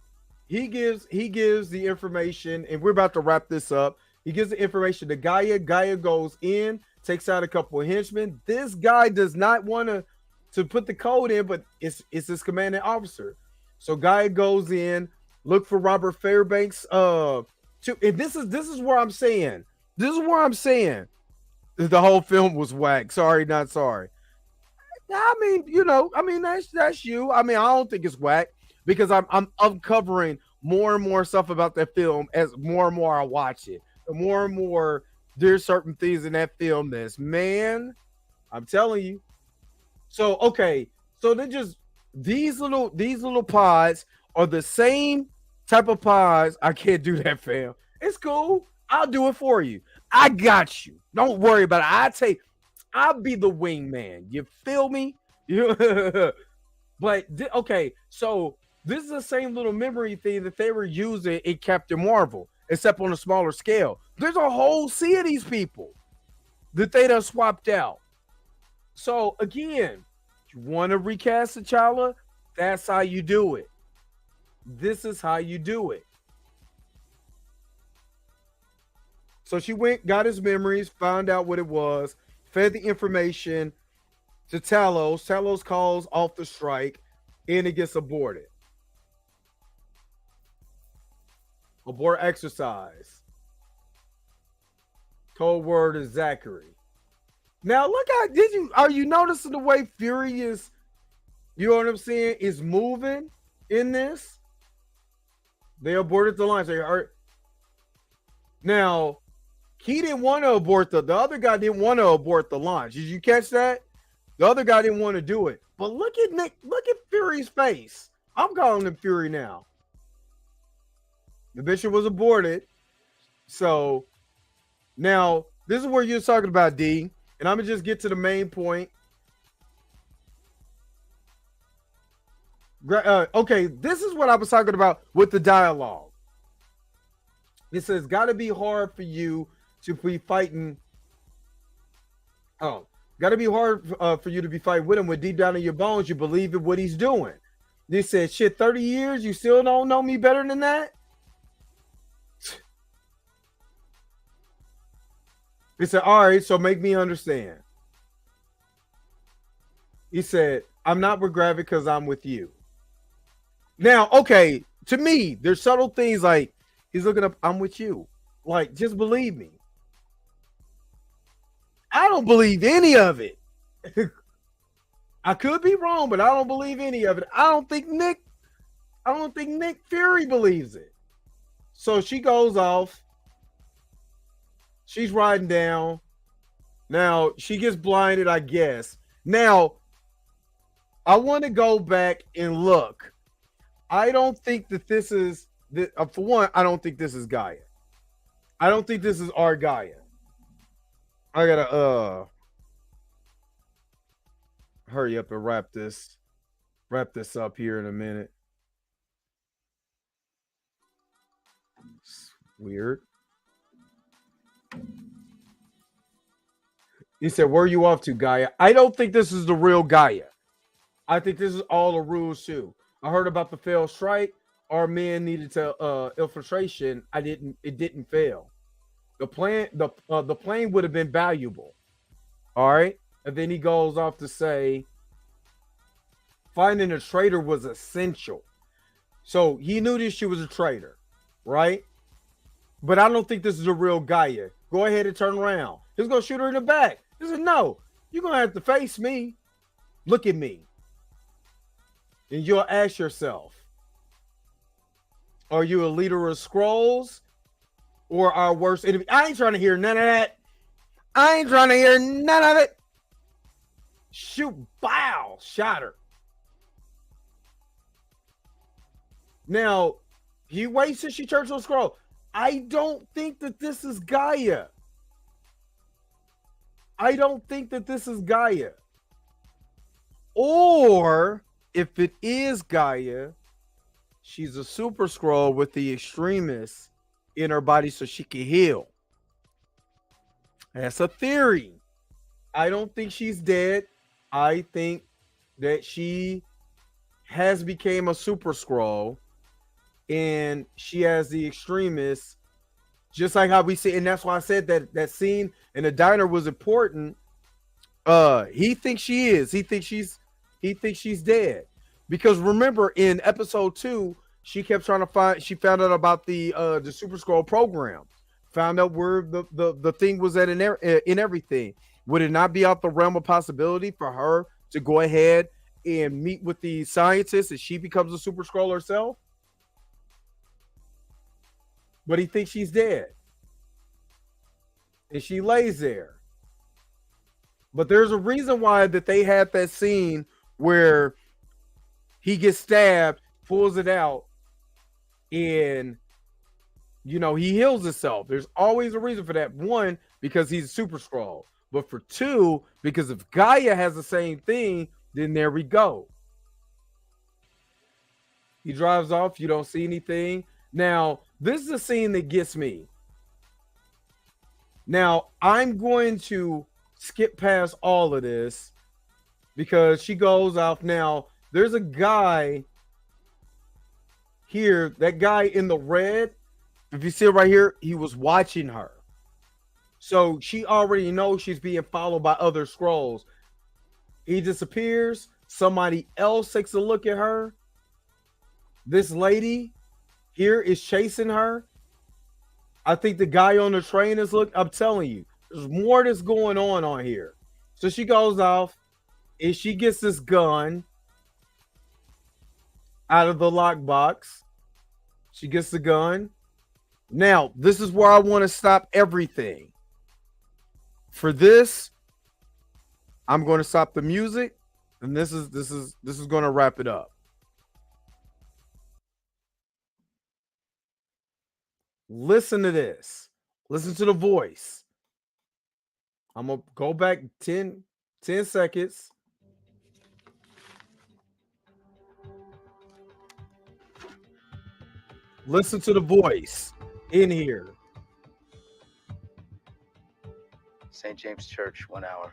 he gives the information, and we're about to wrap this up. He gives the information to Gaia. Gaia goes in, takes out a couple of henchmen. This guy does not want to put the code in, but it's his commanding officer. So Gaia goes in, look for Robert Fairbanks. And this is where I'm saying. This is where I'm saying the whole film was whack. Sorry, not sorry. I mean, that's you. I mean, I don't think it's whack because I'm uncovering more and more stuff about that film as more and more I watch it. The more and more there's certain things in that film that's, man, I'm telling you. So okay, so they're just these little pods are the same type of pods. I can't do that, fam. It's cool. I'll do it for you. I got you. Don't worry about it. I'll be the wingman. You feel me? But okay, so this is the same little memory thing that they were using in Captain Marvel, except on a smaller scale. There's a whole sea of these people that they done swapped out. So again, you want to recast T'Challa? That's how you do it. This is how you do it. So she went, got his memories, found out what it was, fed the information to Talos. Talos calls off the strike, and it gets aborted. Abort exercise. Code word is Zachary. Now look at are you noticing the way Fury is, you know what I'm saying, is moving in this? They aborted the launch. They are now. He didn't want to abort the other guy didn't want to abort the launch. Did you catch that? The other guy didn't want to do it. But look at Fury's face. I'm calling him Fury now. The mission was aborted. So now this is where you're talking about, D. And I'm gonna just get to the main point. Okay, this is what I was talking about with the dialogue. It says, "Gotta be hard for you to be fighting." Oh, gotta be hard for you to be fighting with him when deep down in your bones you believe in what he's doing. They said, "Shit, 30 years, you still don't know me better than that?" He said, "All right, so make me understand." He said, "I'm not with Gravik because I'm with you." Now, okay, to me, there's subtle things like he's looking up, "I'm with you." Like, just believe me. I don't believe any of it. I could be wrong, but I don't believe any of it. I don't think Nick Fury believes it. So she goes off. She's riding down. Now she gets blinded, I guess. Now I want to go back and look. I don't think that this is for one. I don't think this is Gaia. I don't think this is our Gaia. I gotta hurry up and wrap this up here in a minute. It's weird. He said, "Where are you off to, Gaia?" I don't think this is the real Gaia. I think this is all a ruse too. I heard about the failed strike. Our men needed to infiltration. It didn't fail. The plane would have been valuable. All right. And then he goes off to say finding a traitor was essential. So he knew this shit was a traitor, right? But I don't think this is a real Gaia. Go ahead and turn around. He's gonna shoot her in the back. He said, "No, you're gonna have to face me. Look at me." And you'll ask yourself, are you a leader of Skrulls or our worst enemy? I ain't trying to hear none of that. I ain't trying to hear none of it. Shoot, bow, shot her. Now, he waits till she turns to a Skrull. I don't think that this is Gaia. I don't think that this is Gaia. Or if it is Gaia, she's a super Skrull with the extremists in her body so she can heal. That's a theory. I don't think she's dead. I think that she has become a super Skrull and she has the extremists, just like how we see, and that's why I said that scene in the diner was important. He thinks she is. He thinks she's dead. Because remember in episode 2, she kept trying to find, she found out about the Super Skrull program, found out where the thing was at in everything. Would it not be out the realm of possibility for her to go ahead and meet with the scientists and she becomes a Super Skrull herself? But he thinks she's dead. And she lays there. But there's a reason why that they had that scene where he gets stabbed, pulls it out, and he heals himself. There's always a reason for that. One, because he's a Super Skrull. But for two, because if Gaia has the same thing, then there we go. He drives off, you don't see anything. Now, this is a scene that gets me. Now, I'm going to skip past all of this because she goes off. Now, there's a guy here, that guy in the red, if you see it right here, he was watching her. So she already knows she's being followed by other Skrulls. He disappears. Somebody else takes a look at her. This lady here is chasing her. I think the guy on the train is I'm telling you, there's more that's going on here. So she goes off and she gets this gun out of the lockbox. She gets the gun. Now, this is where I want to stop everything. For this, I'm going to stop the music, and this is going to wrap it up. Listen to this. Listen to the voice. I'm going to go back 10 seconds. Listen to the voice in here. St. James Church, 1 hour.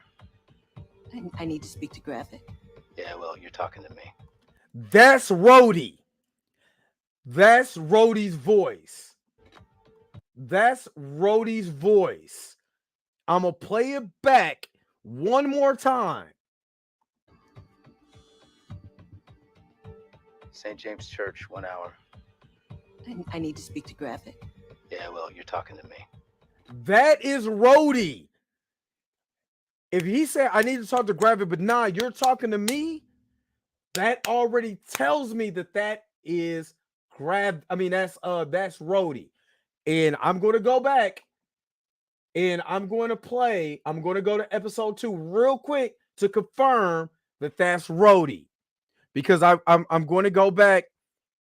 I need to speak to Graphic. Yeah, well, you're talking to me. That's Rhodey. That's Rhodey's voice. That's Rhodey's voice. I'm going to play it back one more time. St. James Church, 1 hour. I need to speak to Graphic. Yeah, well, you're talking to me. That is Rhodey. if he said I need to talk to Gravik, but nah, you're talking to me, that already tells me that is that's Rhodey. And I'm going to go back and I'm going to go to episode 2 real quick to confirm that that's Rhodey. Because I'm going to go back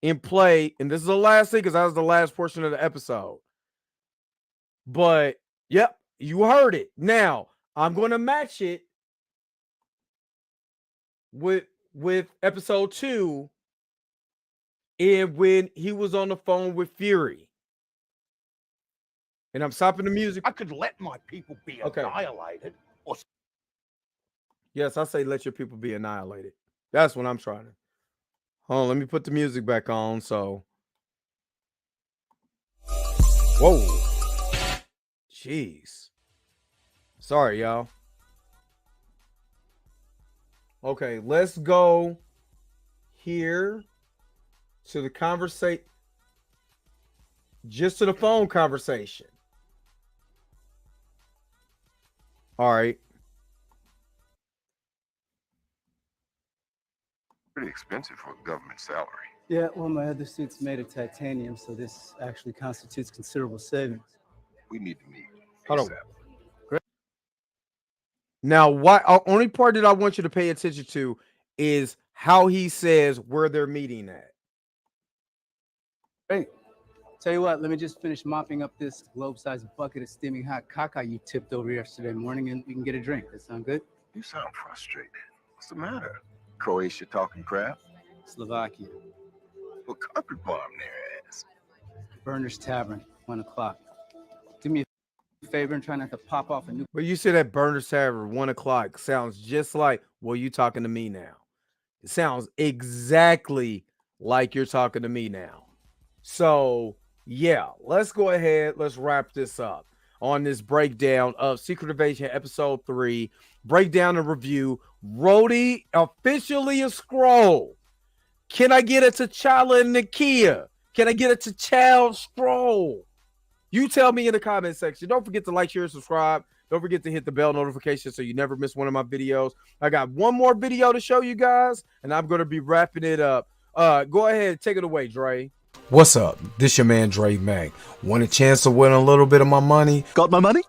and play, and this is the last thing because that was the last portion of the episode. But yep, you heard it. Now I'm going to match it with episode 2, and when he was on the phone with Fury. And I'm stopping the music. I could let my people be annihilated. Or... Yes, I say let your people be annihilated. That's what I'm trying to. Hold on, let me put the music back on. So, whoa, jeez, sorry, y'all. Okay, let's go here to the conversation, just to the phone conversation. All right. Pretty expensive for a government salary. Yeah, well, my other suit's made of titanium, so this actually constitutes considerable savings. We need to meet. Hold on. Now, what only part that I want you to pay attention to is how he says where they're meeting at. Hey, tell you what, let me just finish mopping up this globe-sized bucket of steaming hot caca you tipped over yesterday morning, and we can get a drink. That sound good? You sound frustrated. What's the matter? Croatia talking crap? Slovakia. Well, carpet bomb their ass. Burner's Tavern, 1 o'clock. Do me a favor and try not to pop off a new... But you said that Burner's Tavern, 1 o'clock, sounds just like, well, you talking to me now. It sounds exactly like you're talking to me now. So, yeah, let's go ahead. Let's wrap this up on this breakdown of Secret Invasion Episode 3. Breakdown and review. Rhodey officially a Skrull. Can I get a T'Challa and Nakia? Can I get a T'Challa Skrull? You tell me in the comment section. Don't forget to like, share, and subscribe. Don't forget to hit the bell notification so you never miss one of my videos. I got one more video to show you guys, and I'm going to be wrapping it up. Go ahead, take it away, Dre. What's up? This your man, Dre Mac. Want a chance to win a little bit of my money? Got my money?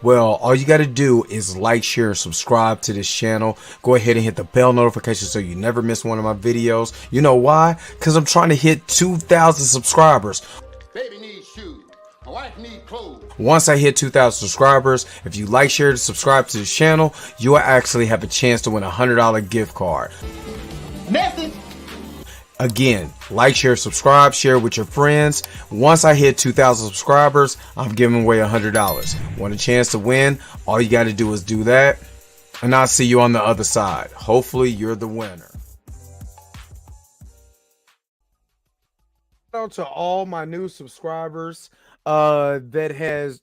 Well, all you got to do is like, share, and subscribe to this channel. Go ahead and hit the bell notification so you never miss one of my videos. You know why? Because I'm trying to hit 2,000 subscribers. Baby needs shoes. My wife needs clothes. Once I hit 2,000 subscribers, if you like, share, and subscribe to this channel, you will actually have a chance to win a $100 gift card. Message. Again, like, share, subscribe, share with your friends. Once I hit 2,000 subscribers, I'm giving away $100. Want a chance to win? All you got to do is do that, and I'll see you on the other side. Hopefully, you're the winner. Shout out to all my new subscribers that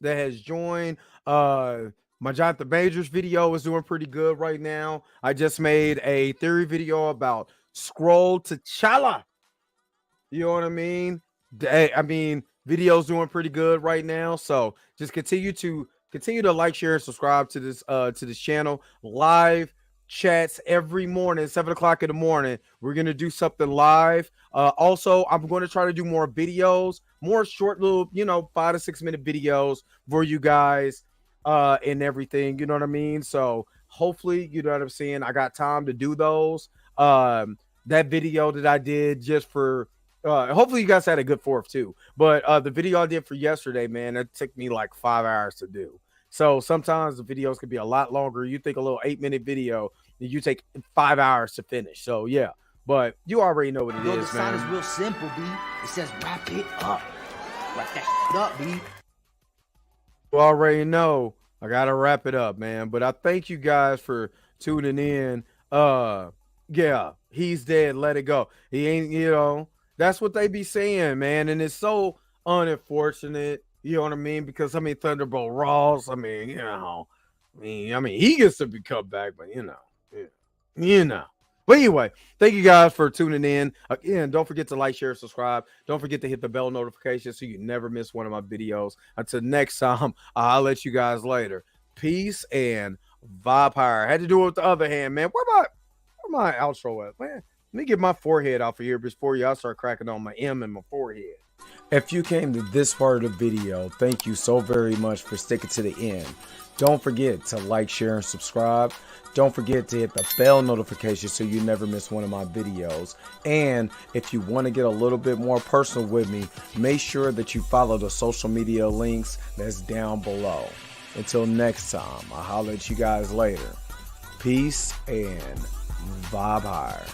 has joined. My Jonathan Majors video is doing pretty good right now. I just made a theory video about Skrull T'Challa. You know what I mean? Video's doing pretty good right now. So just continue to like, share, and subscribe to this channel. Live chats every morning, 7 o'clock in the morning. We're gonna do something live. Also, I'm going to try to do more videos, more short little, 5 to 6 minute videos for you guys and everything. You know what I mean? So hopefully, you know what I'm saying, I got time to do those. That video that I did just for hopefully you guys had a good 4th too, but the video I did for yesterday, man, it took me like 5 hours to do. So sometimes the videos could be a lot longer. You think a little 8-minute video, you take 5 hours to finish. So yeah, but you already know what it is, the sign man. is real simple, B. It says wrap it up. Wrap that up, B. You already know I gotta wrap it up, man. But I thank you guys for tuning in. Yeah, he's dead. Let it go. He ain't, that's what they be saying, man. And it's so unfortunate, you know what I mean? Because Thunderbolt Ross, he gets to be cut back, but But anyway, thank you guys for tuning in. Again, don't forget to like, share, subscribe. Don't forget to hit the bell notification so you never miss one of my videos. Until next time, I'll let you guys later. Peace and Vibe higher. I had to do it with the other hand, man. Where my outro at, man? Let me get my forehead off of here before y'all start cracking on my M and my forehead. If you came to this part of the video, thank you so very much for sticking to the end. Don't forget to like, share, and subscribe. Don't forget to hit the bell notification so you never miss one of my videos. And if you want to get a little bit more personal with me, make sure that you follow the social media links that's down below. Until next time, I'll holler at you guys later. Peace and vibe higher.